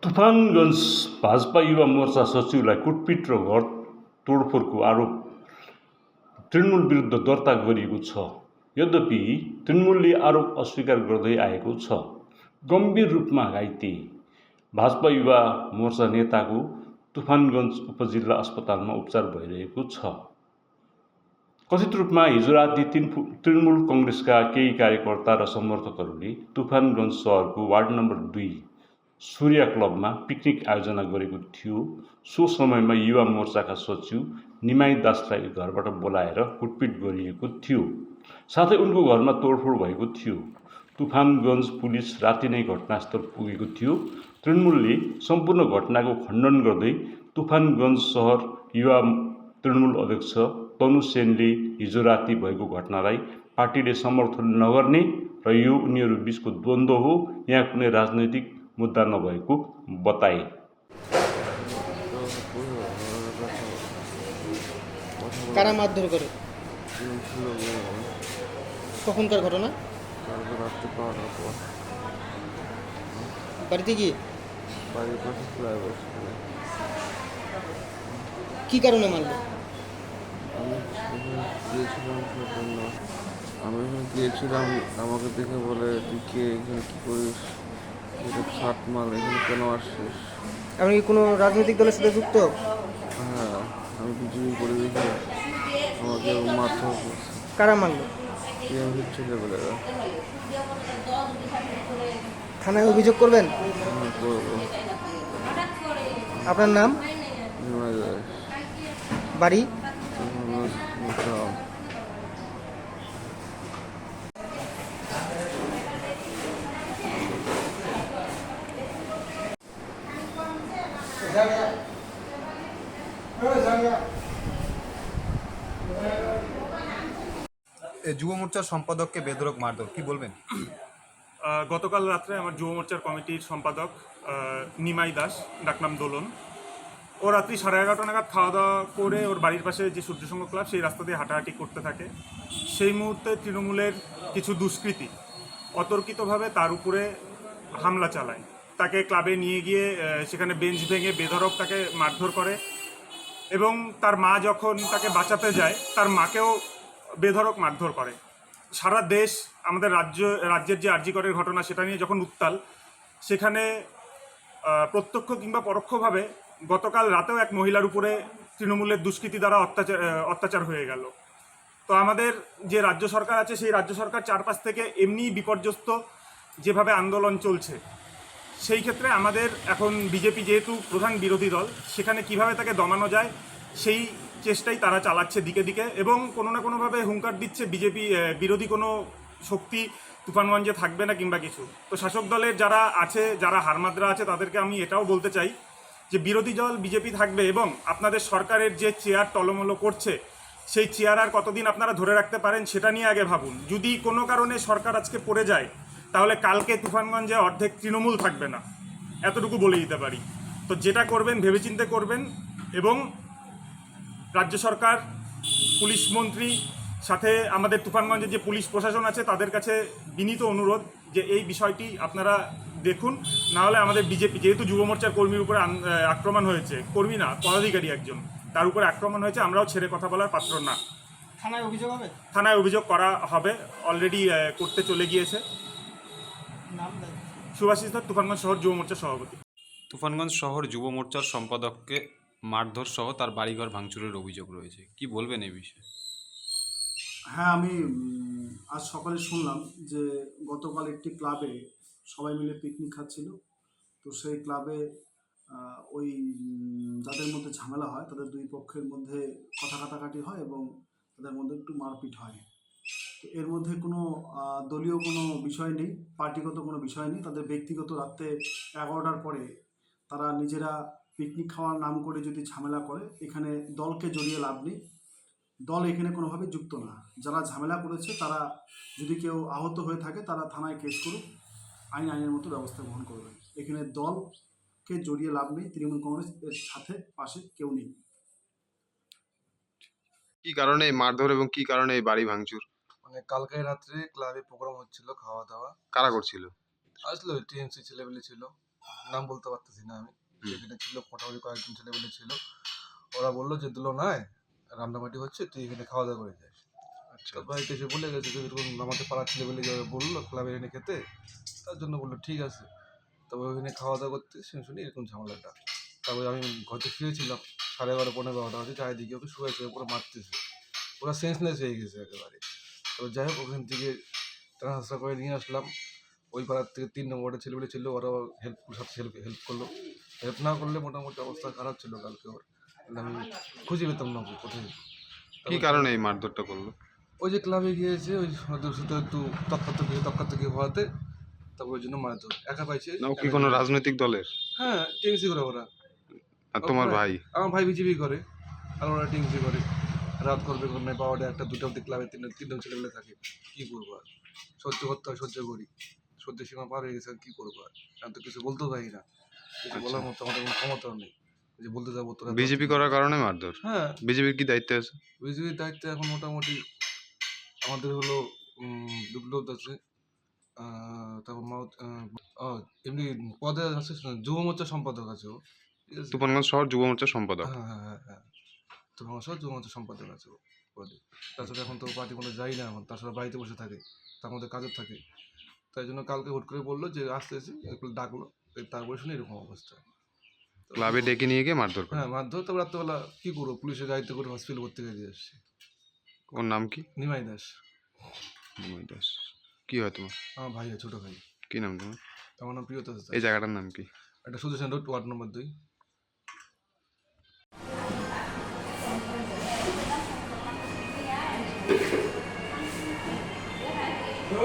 तुफानगञ्ज भाजपा युवा मोर्चा सचिवलाई कुटपिट र घर तोडफोडको आरोप तृणमूल विरुद्ध दर्ता गरिएको छ। यद्यपि तृणमूलले आरोप अस्वीकार गर्दै आएको छ। गम्भीर रूपमा घाइते भाजपा युवा मोर्चा नेताको तुफानगञ्ज उपजिल्ला अस्पतालमा उपचार भइरहेको छ। कथित रूपमा हिजो राति तृणमूल कङ्ग्रेसका केही कार्यकर्ता र समर्थकहरूले तुफानगञ्ज सहरको वार्ड नम्बर 2 सूर्य क्लबमा पिकनिक आयोजना गरेको थियो। सो समयमा युवा मोर्चाका सचिव निमाई दासलाई घरबाट बोलाएर कुटपिट गरिएको थियो, साथै उनको घरमा तोडफोड भएको थियो। तुफानगञ्ज पुलिस राति नै घटनास्थल पुगेको थियो। तृणमूलले सम्पूर्ण घटनाको खण्डन गर्दै तुफानगञ्ज सहर युवा तृणमूल अध्यक्ष तनु सेनले हिजो राति भएको घटनालाई पार्टीले समर्थन नगर्ने र यो उनीहरू बीचको द्वन्द्व हो, यहाँ कुनै राजनैतिक मुद्दा नभएको बताए। কারা মারধর করে? কখনকার ঘটনা? বাড়িতে গিয়ে কি কারণে মারলো? আমি গিয়েছিলাম, আমাকে দেখে বলে তুই কে, এখানে কী করিস, ছাট মাল, এখানে কেন আসছিস? আপনি কি কোনো রাজনৈতিক দলের সাথে যুক্ত? হ্যাঁ, আমি বিজেপি করে দেখি, আমাকে মারতে হবে। কারা মারলো? ছেলেবেলেরা। থানায় অভিযোগ করবেন? করবো। আপনার নাম? বাড়ি? যুব মোর্চার সম্পাদককে বেধড়ক মারধর, কি বলবেন? গতকাল রাত্রে আমার যুব মোর্চার কমিটির সম্পাদক নিমাই দাস, ডাকনাম দোলন, ও রাত্রি 11:30 নাগাদ খাওয়া দাওয়া করে ওর বাড়ির পাশে যে সূর্যসংঘ ক্লাব সেই রাস্তা দিয়ে হাঁটাহাঁটি করতে থাকে। সেই মুহূর্তে তৃণমূলের কিছু দুষ্কৃতী অতর্কিতভাবে তার উপরে হামলা চালায়। তাকে ক্লাবে নিয়ে গিয়ে সেখানে বেঞ্চ ভেঙে বেধড়ক তাকে মারধর করে এবং তার মা যখন তাকে বাঁচাতে যায় তার মাকেও বেধড়ক মারধর করে। সারা দেশ, আমাদের রাজ্যের যে আরজি করের ঘটনা সেটা নিয়ে যখন উত্তাল, সেখানে প্রত্যক্ষ কিংবা পরোক্ষভাবে গতকাল রাতেও এক মহিলার উপরে তৃণমূলের দুষ্কৃতী দ্বারা অত্যাচার হয়ে গেল। তো আমাদের যে রাজ্য সরকার আছে সেই রাজ্য সরকার চারপাশ থেকে এমনিই বিপর্যস্ত যেভাবে আন্দোলন চলছে, সেই ক্ষেত্রে আমাদের এখন বিজেপি যেহেতু প্রধান বিরোধী দল, সেখানে কিভাবে তাকে দমানো যায় সেই চেষ্টাই তারা চালাচ্ছে দিকে দিকে, এবং কোনো না কোনোভাবে হুঙ্কার দিচ্ছে বিজেপি বিরোধী কোনো শক্তি তুফানগঞ্জে থাকবে না কিংবা কিছু। তো শাসক দলের যারা আছে, যারা হারমাদরা আছে, তাদেরকে আমি এটাও বলতে চাই যে বিরোধী দল বিজেপি থাকবে এবং আপনাদের সরকারের যে চেয়ার টলমলো করছে সেই চেয়ার আর কতদিন আপনারা ধরে রাখতে পারেন সেটা নিয়ে আগে ভাবুন। যদি কোনো কারণে সরকার আজকে পড়ে যায় তাহলে কালকে তুফানগঞ্জে অর্ধেক তৃণমূল থাকবে না, এতটুকু বলে দিতে পারি। তো যেটা করবেন ভেবেচিন্তে করবেন, এবং রাজ্য সরকার, পুলিশ মন্ত্রী, সাথে আমাদের তুফানগঞ্জের যে পুলিশ প্রশাসন আছে তাদের কাছে বিনীত অনুরোধ যে এই বিষয়টি আপনারা দেখুন। নাহলে আমাদের বিজেপি, যেহেতু যুব মোর্চার কর্মীর উপরে আক্রমণ হয়েছে, কর্মী না পদাধিকারী একজন, তার উপরে আক্রমণ হয়েছে, আমরাও ছেড়ে কথা বলার পাত্র না। থানায় অভিযোগ হবে? থানায় অভিযোগ করা হবে, অলরেডি করতে চলে গিয়েছে। সুভাষিস দত্ত, তুফানগঞ্জ শহর যুব মোর্চার সভাপতি। তুফানগঞ্জ শহর যুব মোর্চার সম্পাদককে মারধর সহ তার বাড়িঘর ভাঙচুরের অভিযোগ রয়েছে, কি বলবেন এই বিষয়ে? হ্যাঁ, আমি আজ সকালে শুনলাম যে গতকাল একটি ক্লাবে সবাই মিলে পিকনিক খাচ্ছিল। তো সেই ক্লাবে ওই যাদের মধ্যে ঝামেলা হয় তাদের দুই পক্ষের মধ্যে কথা কাটাকাটি হয় এবং তাদের মধ্যে একটু মারপিট হয়। তো এর মধ্যে কোনো দলীয় কোনো বিষয় নেই, পার্টিগত কোনো বিষয় নেই। তাদের ব্যক্তিগত রাত্রে 11টার পরে তারা নিজেরা পিকনিক খাওয়ার নাম করে যদি ঝামেলা করে, এখানে দলকে জড়িয়ে লাভ নেই। দল এখানে কোনোভাবে যুক্ত না। যারা ঝামেলা করেছে তারা যদি কেউ আহত হয়ে থাকে তারা থানায় কেস করুক, আইনের মতো ব্যবস্থা গ্রহণ করবেন। এখানে দলকে জড়িয়ে লাভ নেই, তৃণমূল কংগ্রেস এর সাথে পাশে কেউ নেই। কি কারণে এই মারধর এবং কি কারণে এই বাড়ি ভাঙচুর? মানে কালকে রাত্রে ক্লাবে প্রোগ্রাম হচ্ছিল, খাওয়া দাওয়া। কারা করছিল? আসলো টিএমসি ছেলেবেলে ছিল, নাম বলতে পারতেছি না আমি। এখানে ছিল মোটামুটি কয়েকজন ছেলেমেলে ছিল। ওরা বললো যে দুলো নয় রান্নাবাটি হচ্ছে, তুই এখানে খাওয়া দাওয়া করে যাস। আচ্ছা তো বাড়িতে এসে বলে গেছে যে এরকম আমাদের পাড়ার ছেলেমেলে যাবে বললো ক্লাবে এনে খেতে, তার জন্য বললো ঠিক আছে। তবে ওখানে খাওয়া দাওয়া করতে শুনি এরকম ঝামেলাটা। তারপরে আমি ঘরে শুয়েছিলাম 11:30 পৌনে 12টা হচ্ছে, চারিদিকে ওকে শুয়ে পুরো মারতেছে, ওরা সেন্সলেস হয়ে গেছে একেবারে। তো যাই হোক ওখান থেকে ট্রান্সফার করে নিয়ে আসলাম। ওই পাড়ার থেকে 3 নম্বরের ছেলেমেলে ছিল, ওরাও হেল্প করলো। হেল্প না করলে মোটামুটি অবস্থা খারাপ ছিল কালকে ওর, মানে আমি খুঁজে পেতাম না ওকে কোথায়। কি কারণে এই মারধরটা করলো? ওই যে ক্লাবে গিয়েছে, ওই ওদের সাথে একটু তক্কাতকি হওয়াতে, তারপর ওই জন্য মারধর। একা পাইছে। না ও কি কোনো রাজনৈতিক দলের? হ্যাঁ, টিএমসি করে ওরা। আর তোমার ওরা- ভাই? আমার ভাই বিজেপি করে, আর ওরা টিএমসি করে। রাত করবে ঘন্টায় পাওয়াটা একটা 2টা অব্দি ক্লাবে তিনজন ছেলেমেলে থাকে। কি করবো আর, সহ্য করতে হয়, সহ্য করি। সহ্য সীমা পার হয়ে গেছে, আর কি করবো আর। আমি তো কিছু বলতেও পারি না, কিছু বলার মতো আমাদের কোনো ক্ষমতাও নেই যে বলতে যাবো তোরা। বিজেপি করার কারণে মারধর? হ্যাঁ, বিজেপির কি দায়িত্বে আছে? বিজেপির দায়িত্বে এখন মোটামুটি আমাদের হলো বিপ্লব আছে, তারপর এমনি পদে আছে, যুব মোর্চা সম্পাদক আছে ও, ঠিক আছে। তুফানগঞ্জ শহর যুব মোর্চার সম্পাদক। হ্যাঁ হ্যাঁ হ্যাঁ হ্যাঁ, তো আমার সব যুব মোর্চা সম্পাদক আছে ও পদে। তাছাড়া এখন তো পার্টি কোনো যাই না, এখন তাছাড়া বাড়িতে বসে থাকে, তার মধ্যে কাজের থাকে। তাই জন্য কালকে হুট করে বললো যে আসতেছি, একটু ডাকলো, তারপরে শুনে এরকম অবস্থা। তো ক্লাবে ডেকে নিয়ে গিয়ে মারধর করে। হ্যাঁ, মারধর। তারপর রাত্রেবেলা কী করবো, পুলিশের গাড়িতে করে হসপিটাল ভর্তি করে দিয়ে আসছে। ওর নাম কি? নিমাই দাস নিমাই দাস। কি হয় তোমার? আমার ভাই, ছোটো ভাই। কি নাম তোমার? আমার নাম প্রিয়তা দাস। এই জায়গাটার নাম কি? একটা সুদর্শন রোড, ওয়ার্ড নম্বর 2।